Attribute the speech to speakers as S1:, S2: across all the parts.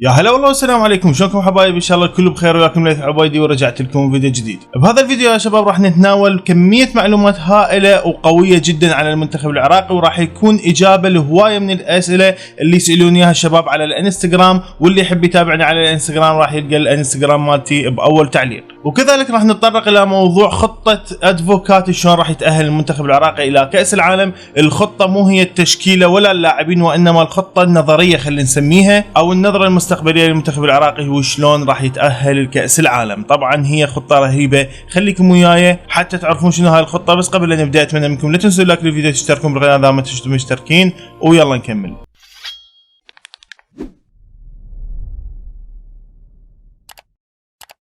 S1: يا هلا والله والسلام عليكم، شلونكم حبايب؟ ان شاء الله الكل بخير وياكم ليث عبيدي، ورجعت لكم فيديو جديد. بهذا الفيديو يا شباب راح نتناول كمية معلومات هائلة وقوية جدا على المنتخب العراقي، وراح يكون اجابة لهواية من الاسئلة اللي يسألوني اياها الشباب على الانستغرام، واللي يحب يتابعني على الانستغرام راح يلقى الانستغرام مالتي باول تعليق. وكذلك راح نتطرق الى موضوع خطة ادفوكاتي، شلون راح يتأهل المنتخب العراقي الى كأس العالم. الخطة مو هي التشكيلة ولا اللاعبين، وانما الخطة النظرية خلينا نسميها، او النظرة المستقبلية للمنتخب العراقي وشلون راح يتأهل لكأس العالم. طبعا هي خطة رهيبة، خليكم وياي حتى تعرفون شنو هاي الخطة. بس قبل لا نبدأ اتمنى منكم لا تنسوا لايك للفيديو، تشتركون بالقناة اذا ما انتم مشتركين، ويلا نكمل.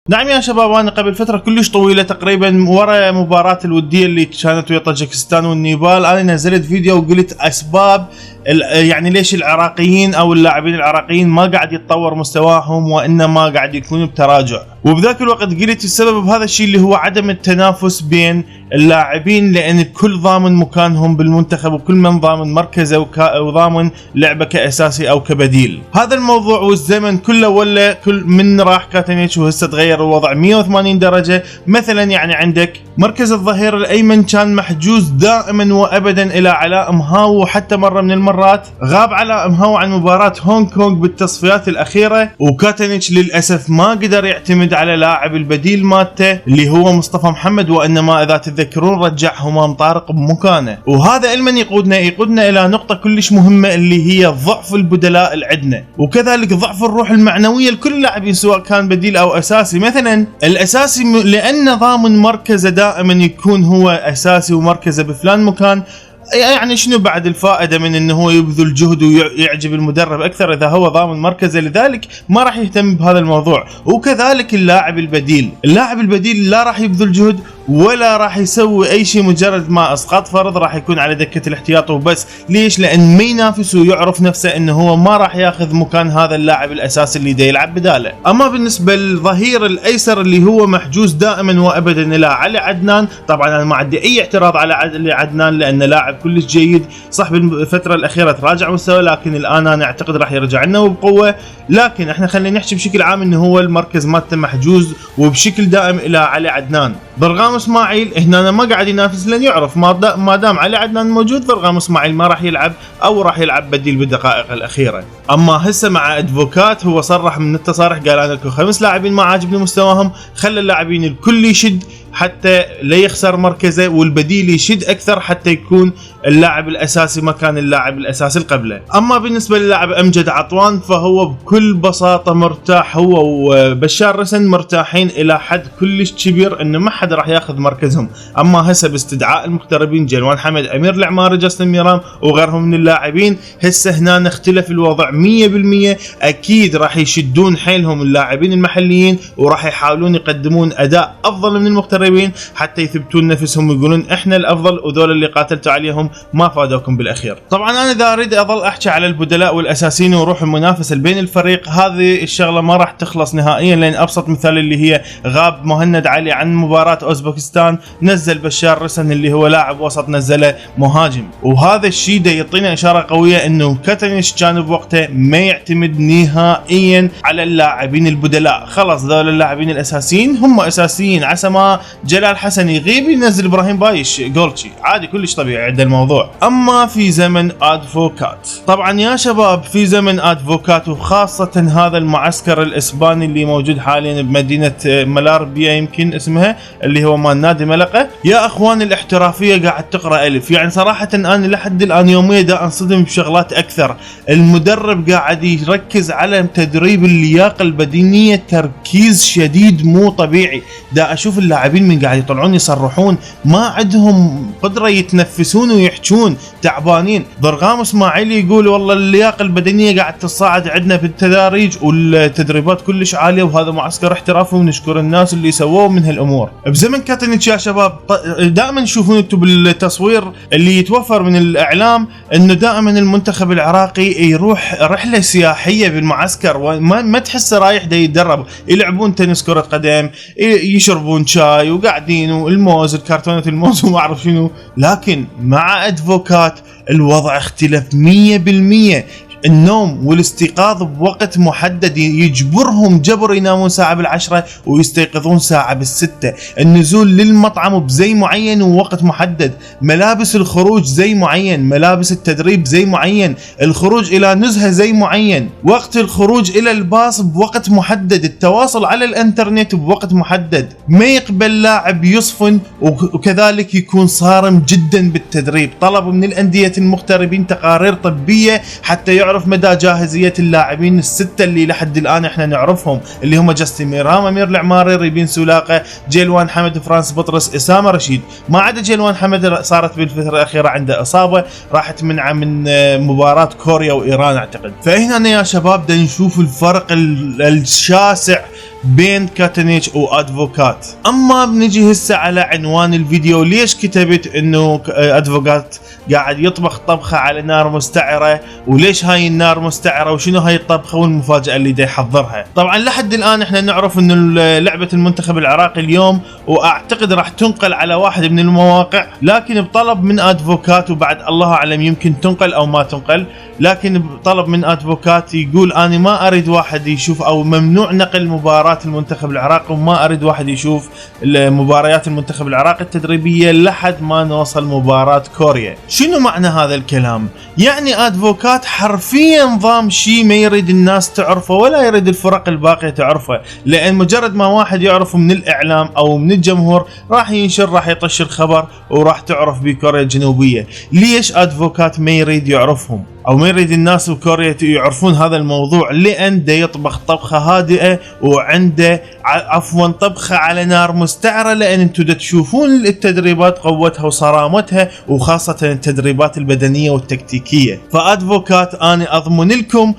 S1: نعم يا شباب، انا قبل فتره كلش طويله تقريبا ورا مباراه الوديه اللي كانت ويا طاجكستان والنيبال، انا نزلت فيديو وقلت اسباب يعني ليش العراقيين او اللاعبين العراقيين ما قاعد يتطور مستواهم وانما قاعد يكونوا بتراجع. وبذاك الوقت قلت السبب بهذا الشيء اللي هو عدم التنافس بين اللاعبين، لان الكل ضامن مكانهم بالمنتخب وكل من ضامن مركزه وضامن لعبه كاساسي او كبديل. هذا الموضوع والزمن كله ولا كل من راح كاتنيتش وهسه تغير الوضع 180 درجه. مثلا يعني عندك مركز الظهير الايمن كان محجوز دائما وابدا الى علاء مهاو، وحتى مره من المرات غاب علاء مهاو عن مباراه هونغ كونغ بالتصفيات الاخيره، وكاتنيتش للاسف ما قدر يعتمد على لاعب البديل مالته اللي هو مصطفى محمد، وانما اذا تتذكرون رجع همام طارق بمكانه. وهذا علما يقودنا الى نقطه كلش مهمه اللي هي ضعف البدلاء اللي عندنا، وكذلك ضعف الروح المعنويه لكل اللاعبين سواء كان بديل او اساسي. مثلا الاساسي لان ضامن مركزه دائما يكون هو اساسي ومركزه بفلان مكان، يعني شنو بعد الفائده من انه هو يبذل جهد ويعجب المدرب اكثر اذا هو ضامن مركزه؟ لذلك ما راح يهتم بهذا الموضوع. وكذلك اللاعب البديل لا راح يبذل جهد ولا راح يسوي اي شيء، مجرد ما اسقاط فرض راح يكون على دكه الاحتياط وبس. ليش؟ لان ما ينافس ويعرف نفسه انه هو ما راح ياخذ مكان هذا اللاعب الاساسي اللي دا يلعب بداله. اما بالنسبه للظهير الايسر اللي هو محجوز دائما وابدا الى علي عدنان، طبعا انا ما عندي اي اعتراض على علي عدنان لانه لاعب كلش جيد، صح بالفتره الاخيره تراجع مستوى لكن الان انا اعتقد راح يرجع لنا وبقوه. لكن احنا خلينا نحكي بشكل عام انه هو المركز مالته محجوز وبشكل دائم الى علي عدنان. ضرغام اسماعيل هنا أنا ما قاعد ينافس لان يعرف ما دام علي عدنان موجود ضرغام اسماعيل ما راح يلعب او راح يلعب بديل بالدقائق الاخيره. اما هسه مع ادفوكات هو صرح من التصاريح قال انا لكم 5 لاعبين ما عاجبني مستواهم، خلى اللاعبين الكل يشد حتى لا يخسر مركزه، والبديل يشد اكثر حتى يكون اللاعب الاساسي مكان اللاعب الاساسي اللي قبله. اما بالنسبه للاعب امجد عطوان فهو بكل بساطه مرتاح، هو وبشار رسن مرتاحين الى حد كلش كبير انه ما حد راح ياخذ مركزهم. اما هسه باستدعاء المغتربين جلوان حمد، امير العماري، جاستن ميرام وغيرهم من اللاعبين، هسه هنا اختلف الوضع 100%. اكيد راح يشدون حيلهم اللاعبين المحليين وراح يحاولون يقدمون اداء افضل من المغتربين حتى يثبتون نفسهم ويقولون احنا الافضل وذول اللي قاتلتوا عليهم ما فادوكم بالاخير. طبعا انا اذا اريد اظل احكي على البدلاء والاساسيين وروح المنافسه بين الفريق، هذه الشغله ما راح تخلص نهائيا، لان ابسط مثال اللي هي غاب مهند علي عن مباراه اوزبكستان، نزل بشار رسن اللي هو لاعب وسط نزله مهاجم. وهذا الشيء ده يعطينا اشاره قويه انه كاتنيتش كان بوقته ما يعتمد نهائيا على اللاعبين البدلاء، خلاص ذول اللاعبين الاساسيين هم اساسيين، عسى ما جلال حسن يغيب ينزل ابراهيم بايش جولتشي عادي كلش طبيعي عند الموضوع. اما في زمن ادفوكات، طبعا يا شباب في زمن ادفوكات وخاصه هذا المعسكر الاسباني اللي موجود حاليا بمدينه ملاربيا يمكن اسمها، اللي هو مال نادي ملقا، يا اخوان الاحترافيه قاعد تقرا الف. يعني صراحه انا لحد الان يوميا دا انصدم بشغلات اكثر. المدرب قاعد يركز على تدريب اللياقه البدنيه تركيز شديد مو طبيعي. دا اشوف اللاعبين من قاعد يطلعون يصرحون ما عندهم قدره يتنفسون ويحجون تعبانين. ضرغام اسماعيل يقول والله اللياقه البدنيه قاعد تصاعد عندنا بالتداريج والتدريبات كلش عاليه، وهذا معسكر احترافي ونشكر الناس اللي سووه من هالامور. بزمن كاتنيتش يا شباب دائما تشوفون انتم بالتصوير اللي يتوفر من الاعلام انه دائما المنتخب العراقي يروح رحله سياحيه بالمعسكر، وما تحسه رايح دا يتدرب. يلعبون تنس، كره قدم، يشربون شاي وقاعدين والموز الكرتونة الموز وما اعرف شنو. لكن مع ادفوكات الوضع اختلف 100%. النوم والاستيقاظ بوقت محدد، يجبرهم جبر ينامون ساعة بال10 ويستيقظون ساعة بال6. النزول للمطعم بزي معين ووقت محدد، ملابس الخروج زي معين، ملابس التدريب زي معين، الخروج الى نزهة زي معين، وقت الخروج الى الباص بوقت محدد، التواصل على الانترنت بوقت محدد. ما يقبل لاعب يصفن، وكذلك يكون صارم جدا بالتدريب. طلب من الأندية المغتربين تقارير طبية حتى يعرف مدى جاهزية اللاعبين الستة اللي لحد الآن احنا نعرفهم، اللي هم جاستن ميرام، أمير العماري، ريبين سولاقة، جيلوان حمد، فرانس بطرس، أسامة رشيد. ما عدا جيلوان حمد صارت بالفترة الأخيرة عنده إصابة، راحت منع من مباراة كوريا وإيران أعتقد. فهنا يا شباب بدنا نشوف الفرق الشاسع بين كاتانيتش وادفوكات. اما بنجي هسه على عنوان الفيديو، ليش كتبت انه ادفوكات قاعد يطبخ طبخه على نار مستعره، وليش هاي النار مستعره، وشنو هاي الطبخه والمفاجاه اللي دا يحضرها. طبعا لحد الان احنا نعرف انه لعبه المنتخب العراقي اليوم، واعتقد راح تنقل على واحد من المواقع، لكن بطلب من ادفوكات، وبعد الله اعلم يمكن تنقل او ما تنقل، لكن بطلب من ادفوكات يقول انا ما اريد واحد يشوف، او ممنوع نقل مباراة المنتخب العراقي، وما اريد واحد يشوف مباريات المنتخب العراقي التدريبية لحد ما نوصل مباراة كوريا. شنو معنى هذا الكلام؟ يعني ادفوكات حرفيا نظام شيء ما يريد الناس تعرفه ولا يريد الفرق الباقية تعرفه، لان مجرد ما واحد يعرفه من الاعلام او من الجمهور راح ينشر، راح يطش الخبر، وراح تعرف بكوريا الجنوبية. ليش ادفوكات ما يريد يعرفهم او ما يريد الناس بكوريا يعرفون هذا الموضوع؟ لان دا يطبخ طبخه هادئه، وعنده عفوا طبخه على نار مستعره، لان انتم دا تشوفون التدريبات قوتها وصرامتها، وخاصه التدريبات البدنيه والتكتيكيه. فادفوكات انا اضمن لكم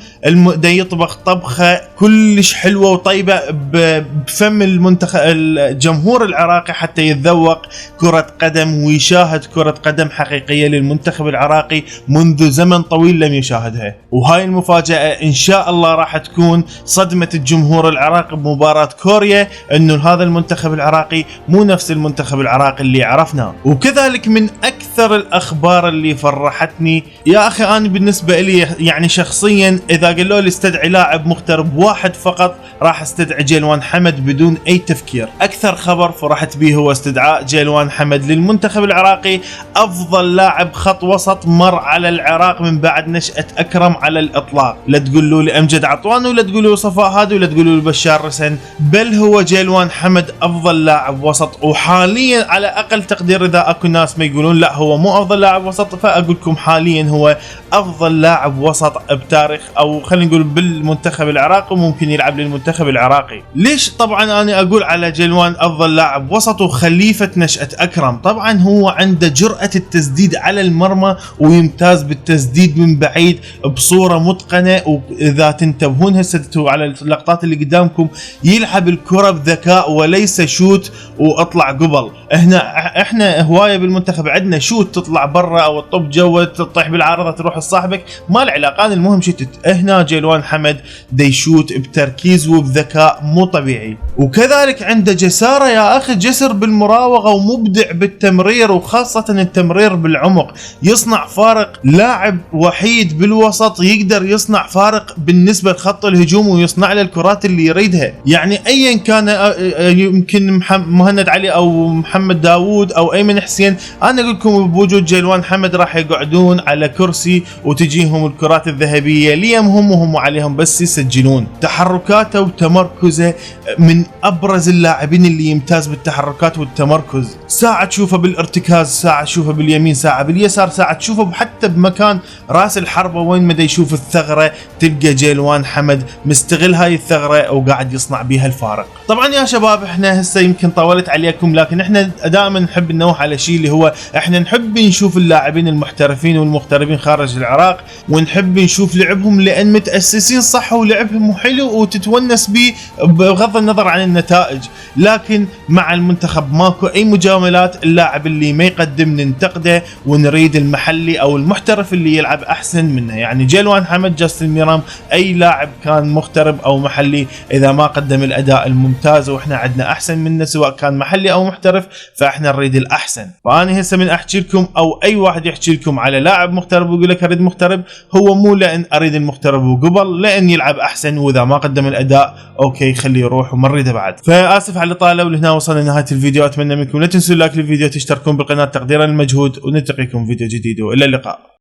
S1: دا يطبخ طبخه كلش حلوه وطيبه بفم المنتخب الجمهور العراقي، حتى يتذوق كره قدم ويشاهد كره قدم حقيقيه للمنتخب العراقي منذ زمن طويل لم يشاهدها. وهاي المفاجأة إن شاء الله راح تكون صدمة الجمهور العراقي بمباراة كوريا، إنه هذا المنتخب العراقي مو نفس المنتخب العراقي اللي عرفناه. وكذلك من أكثر الأخبار اللي فرحتني يا أخي أنا بالنسبة لي يعني شخصيا، إذا قالوا لي استدعي لاعب مغترب واحد فقط راح استدعي جيلوان حمد بدون أي تفكير. أكثر خبر فرحت به هو استدعاء جيلوان حمد للمنتخب العراقي، أفضل لاعب خط وسط مر على العراق من بعد نشأة أكرم على الإطلاق. لا تقولوا لي أمجد عطوان، ولا تقولوا لي صفاء هادي، ولا تقولوا لي بشار رسن، بل هو جيلوان حمد أفضل لاعب وسط. وحاليا على أقل تقدير، إذا أكو ناس ما يقولون لا هو مو أفضل لاعب وسط، فأقول لكم حاليا هو أفضل لاعب وسط بتاريخ، أو خلينا نقول بالمنتخب العراقي، وممكن يلعب للمنتخب العراقي. ليش طبعا أنا أقول على جيلوان أفضل لاعب وسط وخليفة نشأة أكرم؟ طبعا هو عنده جرأة التسديد على المرمى، ويمتاز بالتسديد من بعيد بصورة متقنة. وإذا تنتبهون هسه على اللقطات اللي قدامكم، يلعب الكرة بذكاء وليس شوت واطلع قبل. احنا هواية بالمنتخب عندنا شوت تطلع برا او الطب جوا تطيح بالعارضة تروح لصاحبك، ما له علاقة، المهم شتت. هنا جيلوان حمد دي شوت بتركيز وبذكاء مو طبيعي. وكذلك عنده جسارة يا اخي، جسر بالمراوغة ومبدع بالتمرير، وخاصة التمرير بالعمق. يصنع فارق، لاعب وحيد بالوسط يقدر يصنع فارق بالنسبة لخط الهجوم، ويصنع له الكرات اللي يريدها. يعني ايا كان، يمكن مهند علي او محمد داوود او ايمن حسين، انا اقول لكم بوجود جيلوان حمد راح يقعدون على كرسي وتجيهم الكرات الذهبية ليمهم وهم عليهم بس يسجلون. تحركاته وتمركزه من ابرز اللاعبين اللي يمتاز بالتحركات والتمركز. ساعة تشوفه بالارتكاز، ساعة تشوفه باليمين، ساعة باليسار، ساعة تشوفه حتى بمكان راس الحربة وين ما يشوف الثغرة تلقى جيلوان حمد مستغل هاي الثغرة وقاعد يصنع بيها الفارق. طبعا يا شباب احنا هسه يمكن طولت عليكم، لكن احنا دائما نحب ننوه على شيء، اللي هو احنا نحب نشوف اللاعبين المحترفين والمغتربين خارج العراق، ونحب نشوف لعبهم لان متأسسين صح ولعبهم وحلو وتتونس به بغض النظر عن النتائج، لكن مع المنتخب ماكو اي مجاملات. اللاعب اللي ما يقدم ننتقده ونريد المحلي او المحترف اللي يلعب احسن منه. يعني جيلوان حمد، جاستن ميرام، اي لاعب كان مغترب او محلي اذا ما قدم الاداء الممتاز واحنا عندنا احسن منه سواء كان محلي او محترف فاحنا نريد الاحسن. فاني هسه من احكي لكم او اي واحد يحكي لكم على لاعب مغترب ويقول لك اريد مغترب، هو مو لان اريد المغترب وقبل، لان يلعب احسن، واذا ما قدم الاداء اوكي خليه يروح وما نريده بعد. فاسف على الاطاله، ولهنا وصلنا لنهايه الفيديو. اتمنى منكم لا تنسوا اللايك للفيديو، تشتركون بالقناه تقديرا للمجهود، ونلتقيكم في فيديو جديد والى اللقاء.